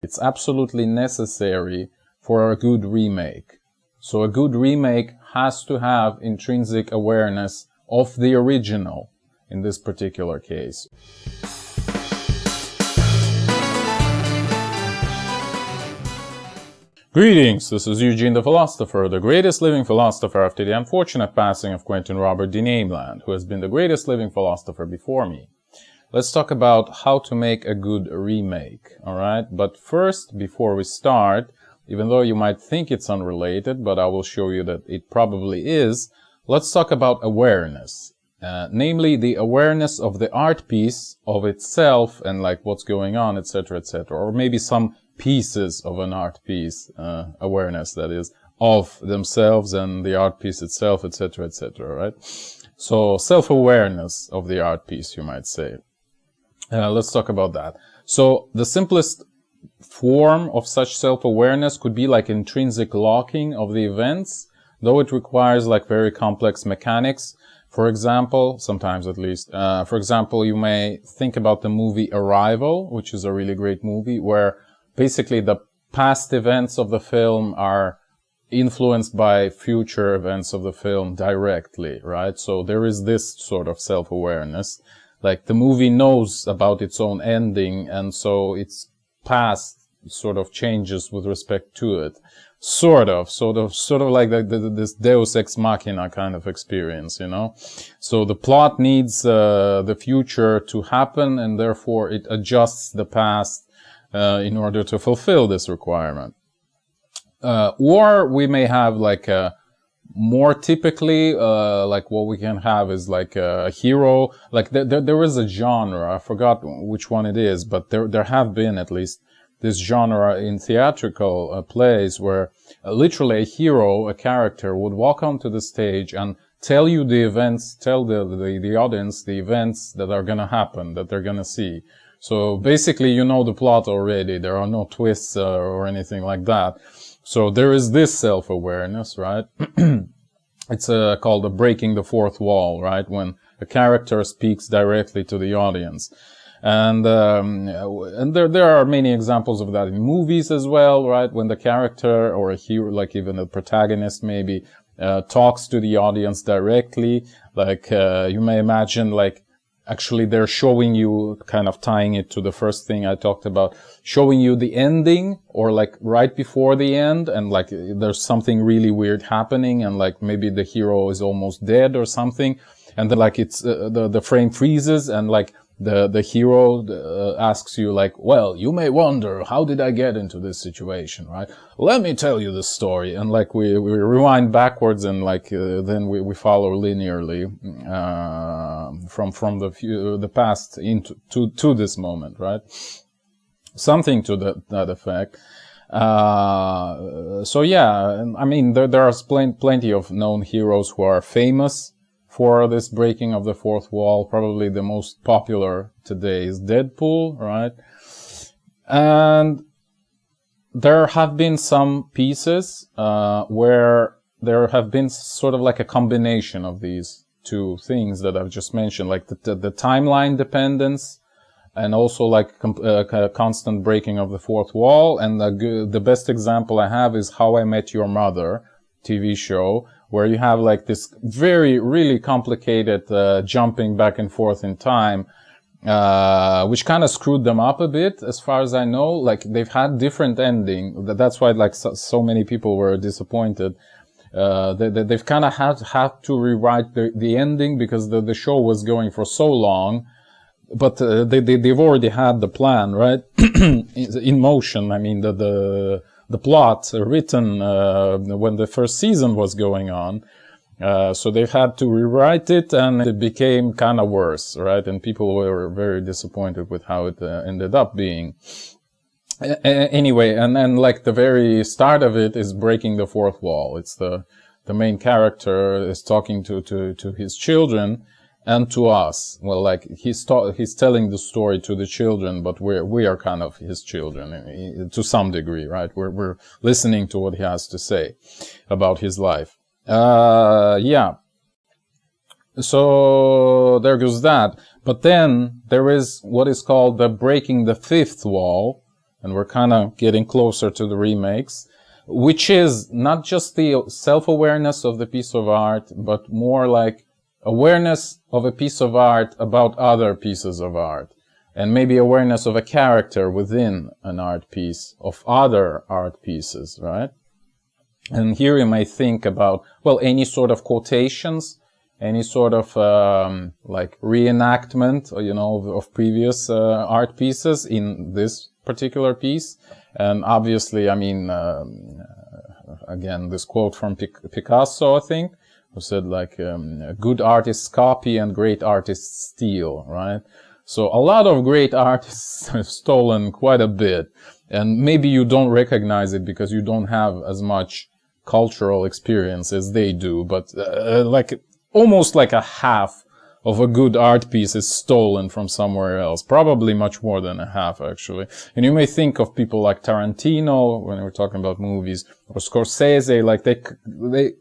It's absolutely necessary for a good remake. So a good remake has to have intrinsic awareness of the original in this particular case. Greetings, this is Eugene the Philosopher, the greatest living philosopher after the unfortunate passing of Quentin Robert de Nameland, who has been the greatest living philosopher before me. Let's talk about how to make a good remake, alright? But first, before we start, even though you might think it's unrelated, but I will show you that it probably is, let's talk about awareness. Namely, the awareness of the art piece of itself and like what's going on, etc., etc., or maybe some pieces of an art piece, awareness that is, of themselves and the art piece itself, etc., etc., right? So, self-awareness of the art piece, you might say. Let's talk about that. So, the simplest form of such self-awareness could be like intrinsic locking of the events, though it requires like very complex mechanics. For example, sometimes at least, for example, you may think about the movie Arrival, which is a really great movie, where basically the past events of the film are influenced by future events of the film directly, right? So there is this sort of self-awareness. Like the movie knows about its own ending, and so its past sort of changes with respect to it. Sort of like this Deus Ex Machina kind of experience, you know? So the plot needs the future to happen, and therefore it adjusts the past in order to fulfill this requirement. Or we may have like more typically, like what we can have is like a hero, like there is a genre, I forgot which one it is, but there have been at least this genre in theatrical plays where literally a hero, a character would walk onto the stage and tell you the events, tell the audience the events that are gonna happen, that they're gonna see. So basically, you know the plot already. There are no twists or anything like that. So there is this self-awareness, right? It's called the breaking the fourth wall, right? When a character speaks directly to the audience. And there are many examples of that in movies as well, right? When the character or a hero, like even a protagonist maybe, talks to the audience directly. Like, you may imagine like, actually, they're showing you, kind of tying it to the first thing I talked about, showing you the ending, or like right before the end, and like there's something really weird happening, and like maybe the hero is almost dead or something, and then like it's the frame freezes, and like the hero asks you like, well, you may wonder, how did I get into this situation, right? Let me tell you the story. And like we rewind backwards, and like then we follow linearly from the past into to this moment, right? Something to that effect. So yeah, I mean there are plenty of known heroes who are famous for this breaking of the fourth wall. Probably the most popular today is Deadpool, right? And there have been some pieces where there have been sort of like a combination of these two things that I've just mentioned, like the timeline dependence, and also like constant breaking of the fourth wall. And the best example I have is How I Met Your Mother TV show, where you have like this really complicated jumping back and forth in time, which kind of screwed them up a bit, as far as I know. Like they've had different ending. That's why like so many people were disappointed. They've kind of had to rewrite the ending because the show was going for so long. But they've already had the plan, right? in motion. I mean the plot written when the first season was going on. So they've had to rewrite it, and it became kind of worse, right? And people were very disappointed with how it ended up being. Anyway, and like the very start of it is breaking the fourth wall. It's the main character is talking to his children and to us. Well, like he's telling the story to the children, but we are kind of his children to some degree, right? We're listening to what he has to say about his life. Yeah. So there goes that. But then there is what is called the breaking the fifth wall, and we're kind of getting closer to the remakes, which is not just the self-awareness of the piece of art, but more like awareness of a piece of art about other pieces of art, and maybe awareness of a character within an art piece, of other art pieces, right? And here you may think about, well, any sort of quotations, any sort of like reenactment, you know, of previous art pieces in this particular piece. And obviously, I mean, again, this quote from Picasso, I think, who said like, good artists copy and great artists steal, right? So a lot of great artists have stolen quite a bit, and maybe you don't recognize it because you don't have as much cultural experience as they do, but like almost like a half of a good art piece is stolen from somewhere else, probably much more than a half actually. And you may think of people like Tarantino when we're talking about movies, or Scorsese, like they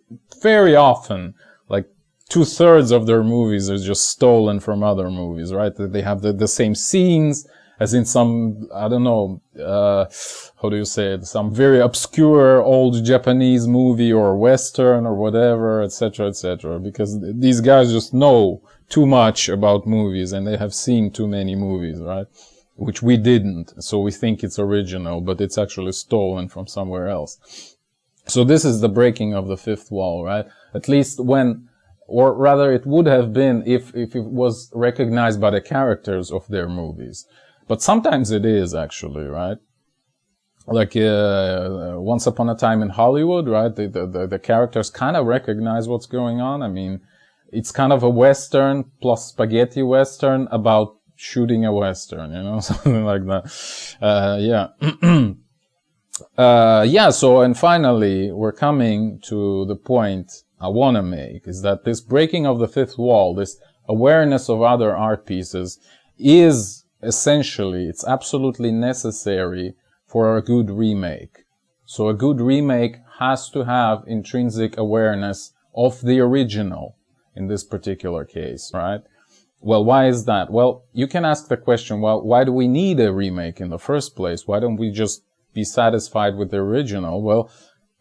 very often, like 2/3 of their movies are just stolen from other movies, right? They have the same scenes as in some, I don't know, how do you say it? Some very obscure old Japanese movie or Western or whatever, etc., because these guys just know too much about movies and they have seen too many movies, right? Which we didn't. So we think it's original, but it's actually stolen from somewhere else. So this is the breaking of the fifth wall, right? At least when, or rather it would have been if it was recognized by the characters of their movies. But sometimes it is actually, right? Like, Once Upon a Time in Hollywood, right? The characters kind of recognize what's going on. I mean, it's kind of a Western plus spaghetti Western about shooting a Western, you know, something like that. Yeah. Yeah, so, and finally, we're coming to the point I want to make, is that this breaking of the fifth wall, this awareness of other art pieces is essentially, it's absolutely necessary for a good remake. So a good remake has to have intrinsic awareness of the original in this particular case, right? Well, why is that? Well, you can ask the question, well, why do we need a remake in the first place? Why don't we just be satisfied with the original? Well,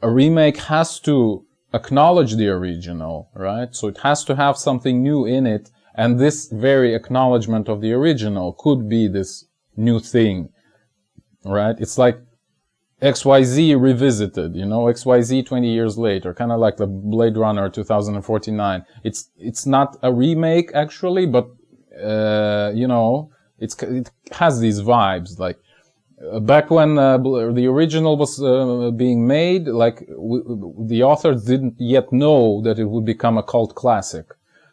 a remake has to acknowledge the original, right? So it has to have something new in it. And this very acknowledgement of the original could be this new thing, right? It's like XYZ revisited, you know, XYZ 20 years later, kind of like the Blade Runner 2049. It's not a remake actually, but, you know, it has these vibes. Like, back when the original was being made, like, the authors didn't yet know that it would become a cult classic.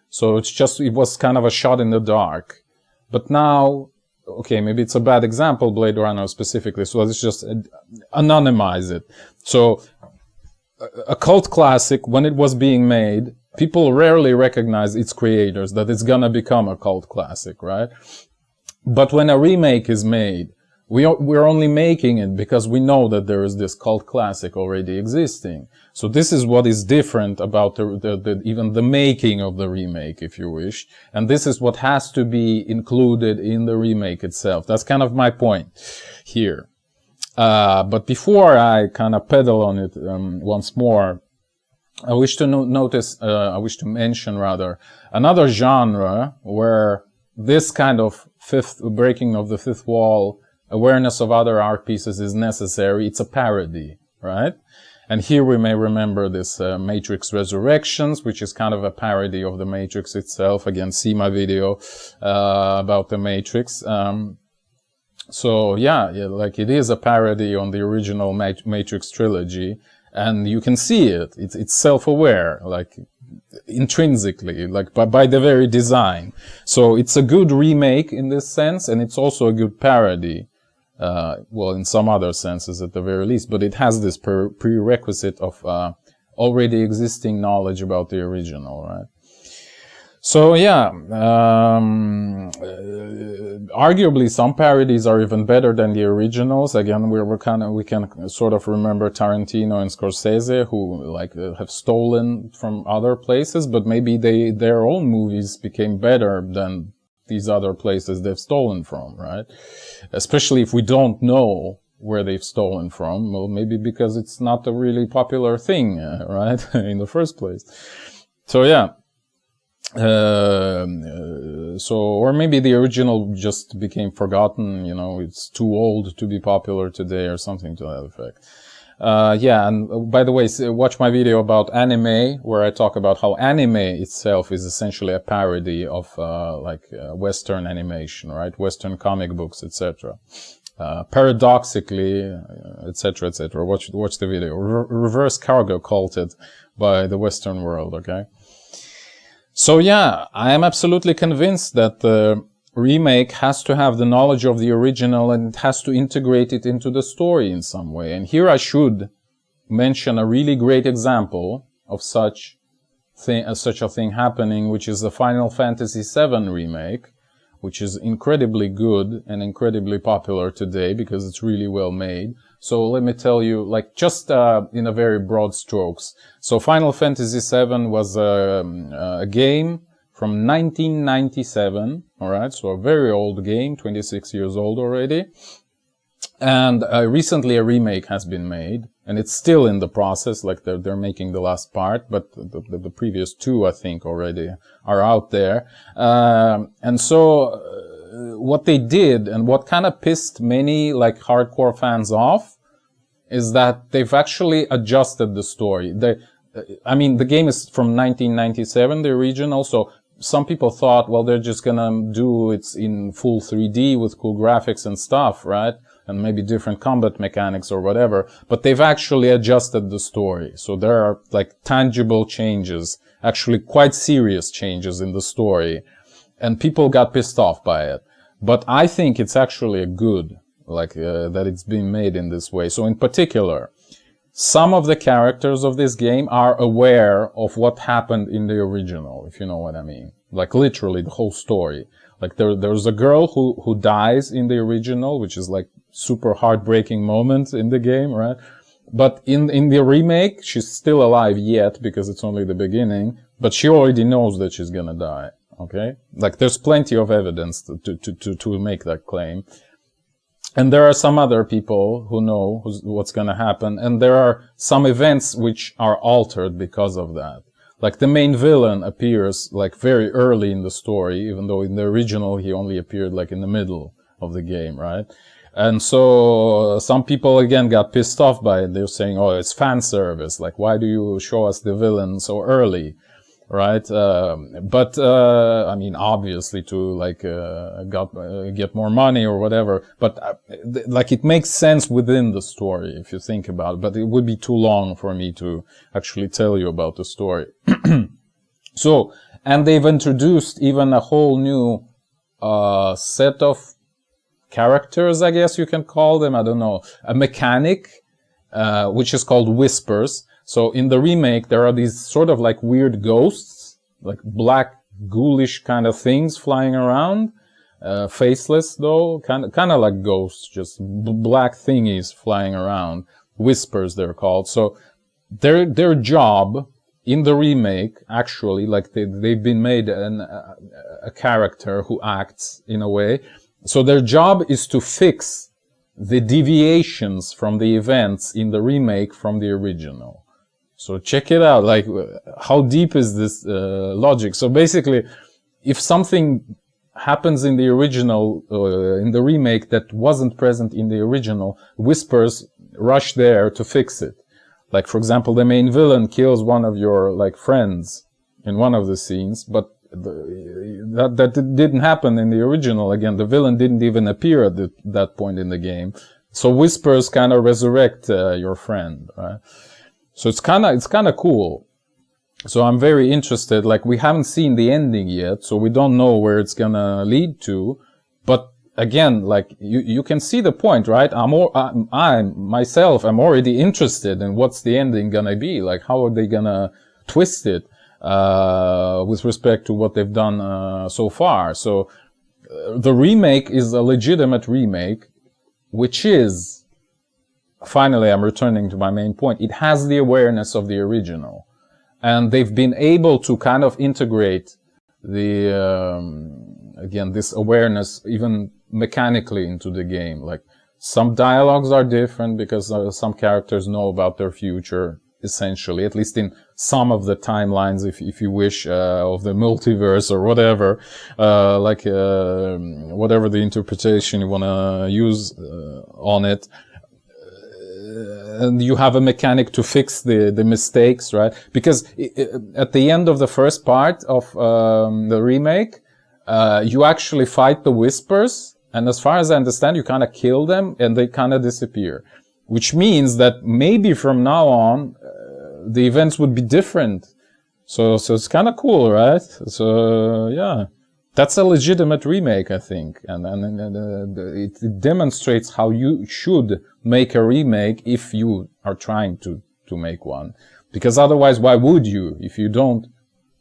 So it was kind of a shot in the dark. But now, okay, maybe it's a bad example, Blade Runner specifically, so let's just anonymize it. So, a cult classic, when it was being made, people rarely recognize its creators, that it's gonna become a cult classic, right? But when a remake is made, we're only making it because we know that there is this cult classic already existing. So this is what is different about even the making of the remake, if you wish. And this is what has to be included in the remake itself. That's kind of my point here. But before I kind of pedal on it, once more, I wish to mention another genre where this kind of breaking of the fifth wall, awareness of other art pieces is necessary. It's a parody, right? And here we may remember this Matrix Resurrections, which is kind of a parody of the Matrix itself. Again, see my video about the Matrix. So yeah, like it is a parody on the original Matrix trilogy, and you can see it. It's self-aware, like intrinsically, like by the very design. So it's a good remake in this sense, and it's also a good parody. Well, in some other senses at the very least, but it has this prerequisite of already existing knowledge about the original, right? So yeah, arguably some parodies are even better than the originals. Again, we can sort of remember Tarantino and Scorsese, who like have stolen from other places, but maybe their own movies became better than these other places they've stolen from, right? Especially if we don't know where they've stolen from. Well, maybe because it's not a really popular thing, right, in the first place. So yeah. Or maybe the original just became forgotten, it's too old to be popular today or something to that effect. Yeah, and by the way, watch my video about anime, where I talk about how anime itself is essentially a parody of, Western animation, right? Western comic books, etc. Paradoxically, etc., etc. Watch the video. Reverse cargo culted by the Western world, okay? So yeah, I am absolutely convinced that the remake has to have the knowledge of the original and it has to integrate it into the story in some way. And here I should mention a really great example of such a thing happening, which is the Final Fantasy VII remake, which is incredibly good and incredibly popular today because it's really well made. So let me tell you, just in a very broad strokes. So Final Fantasy VII was a game from 1997, alright, so a very old game, 26 years old already. And recently a remake has been made, and it's still in the process, they're making the last part, but the previous two, I think, already are out there. And so what they did, and what kind of pissed many, hardcore fans off, is that they've actually adjusted the story. The game is from 1997, the original, so some people thought, well, they're just gonna do it in full 3D with cool graphics and stuff, right? And maybe different combat mechanics or whatever, but they've actually adjusted the story. So there are, tangible changes, actually quite serious changes in the story, and people got pissed off by it. But I think it's actually a good, that it's being made in this way. So in particular, some of the characters of this game are aware of what happened in the original, if you know what I mean. Literally the whole story. There's a girl who dies in the original, which is super heartbreaking moment in the game, right? But in the remake, she's still alive yet because it's only the beginning, but she already knows that she's gonna die, okay? There's plenty of evidence to make that claim. And there are some other people who know what's gonna happen, and there are some events which are altered because of that. The main villain appears, very early in the story, even though in the original he only appeared, in the middle of the game, right? And so, some people again got pissed off by it. They're saying, oh, it's fan service. Why do you show us the villain so early? Right? Obviously to, get more money or whatever. But, it makes sense within the story, if you think about it. But it would be too long for me to actually tell you about the story. So, and they've introduced even a whole new, set of characters, I guess you can call them, I don't know, a mechanic, which is called whispers. So in the remake, there are these sort of weird ghosts, black ghoulish kind of things flying around, faceless though, kind of like ghosts, just black thingies flying around. Whispers, they're called. So their job in the remake, actually, they've been made a character who acts in a way. So their job is to fix the deviations from the events in the remake from the original. So check it out, how deep is this logic? So basically, if something happens in the original, in the remake that wasn't present in the original, whispers rush there to fix it. For example, the main villain kills one of your, friends in one of the scenes, but that didn't happen in the original. Again, the villain didn't even appear at that point in the game. So whispers kind of resurrect your friend, right? So it's kind of cool. So I'm very interested. We haven't seen the ending yet, so we don't know where it's gonna lead to. But again, you can see the point, right? I myself am already interested in what's the ending gonna be. How are they gonna twist it? With respect to what they've done so far. So the remake is a legitimate remake, which is, finally I'm returning to my main point, it has the awareness of the original. And they've been able to kind of integrate again, this awareness even mechanically into the game. Some dialogues are different because some characters know about their future, essentially, at least in some of the timelines, if you wish, of the multiverse or whatever, whatever the interpretation you want to use on it. And you have a mechanic to fix the mistakes, right? Because at the end of the first part of the remake, you actually fight the Whispers, and as far as I understand, you kind of kill them and they kind of disappear. Which means that maybe from now on, the events would be different. So it's kind of cool, right? So, yeah. That's a legitimate remake, I think. And it demonstrates how you should make a remake if you are trying to make one. Because otherwise, why would you? If you don't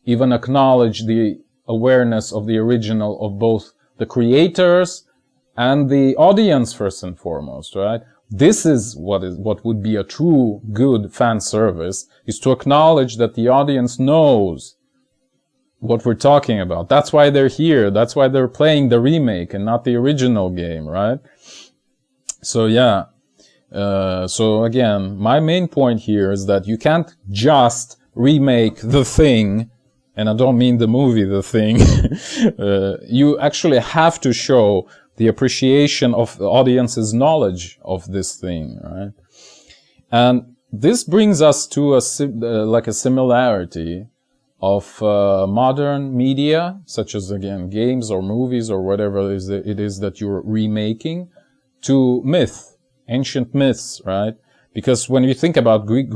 even acknowledge the awareness of the original of both the creators and the audience, first and foremost, right? This is what would be a true good fan service, is to acknowledge that the audience knows what we're talking about. That's why they're here. That's why they're playing the remake and not the original game, right? So yeah. So again, my main point here is that you can't just remake The Thing, and I don't mean the movie The Thing. You actually have to show the appreciation of the audience's knowledge of this thing, right? And this brings us to a similarity of modern media, such as, again, games or movies or whatever it is that you're remaking, to myth, ancient myths, right? Because when you think about Greek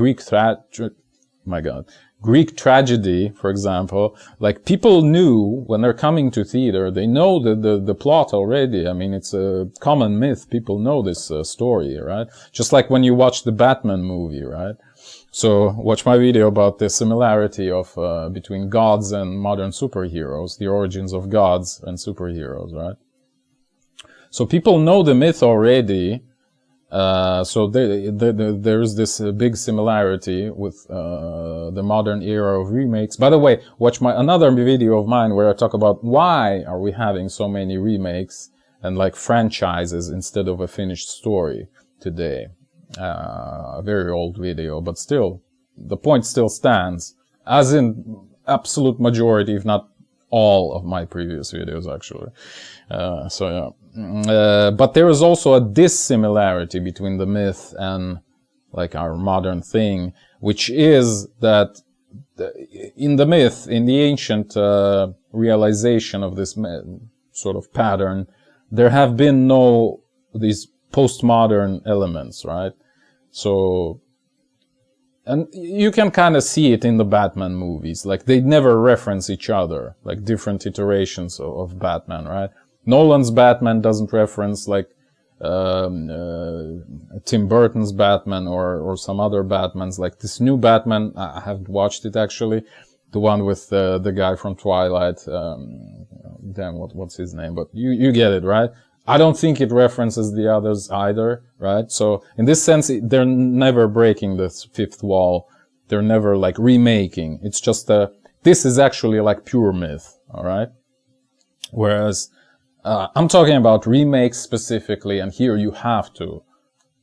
tragedy, for example, like, people knew when they're coming to theater, they know the plot already. I mean, it's a common myth. People know this story, right? Just like when you watch the Batman movie, right? So watch my video about the similarity of between gods and modern superheroes, the origins of gods and superheroes, right? So people know the myth already. So there's this big similarity with the modern era of remakes. By the way, watch another video of mine where I talk about why are we having so many remakes and like franchises instead of a finished story today. A very old video, but still, the point still stands, as in absolute majority, if not all of my previous videos, actually. So yeah. But there is also a dissimilarity between the myth and like our modern thing, which is that in the myth, in the ancient realization of this sort of pattern, there have been no these postmodern elements, right? So, and you can kind of see it in the Batman movies. Like, they never reference each other, like different iterations of Batman, right? Nolan's Batman doesn't reference like Tim Burton's Batman or some other Batmans. Like this new Batman, I haven't watched it actually, the one with the guy from Twilight. Damn, what's his name? But you get it, right? I don't think it references the others either, right? So in this sense, they're never breaking the fifth wall. They're never like remaking. It's just this is actually like pure myth, all right? Whereas I'm talking about remakes specifically, and here you have to,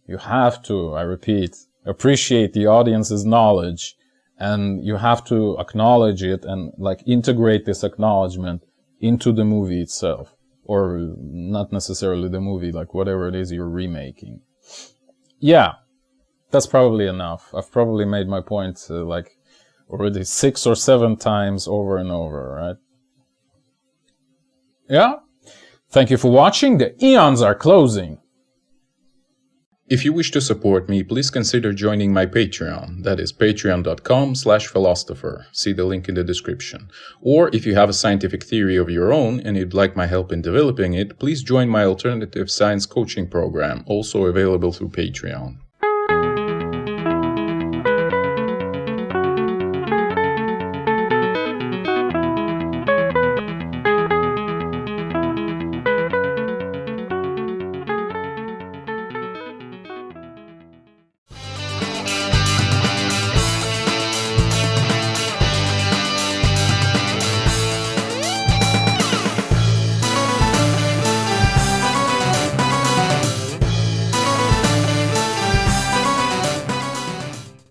I repeat, appreciate the audience's knowledge, and you have to acknowledge it and like integrate this acknowledgement into the movie itself. Or not necessarily the movie, like whatever it is you're remaking. Yeah, that's probably enough. I've probably made my point like already 6 or 7 times over and over, right? Yeah? Thank you for watching. The eons are closing. If you wish to support me, please consider joining my Patreon. That is patreon.com/philosopher. See the link in the description. Or if you have a scientific theory of your own and you'd like my help in developing it, please join my alternative science coaching program, also available through Patreon.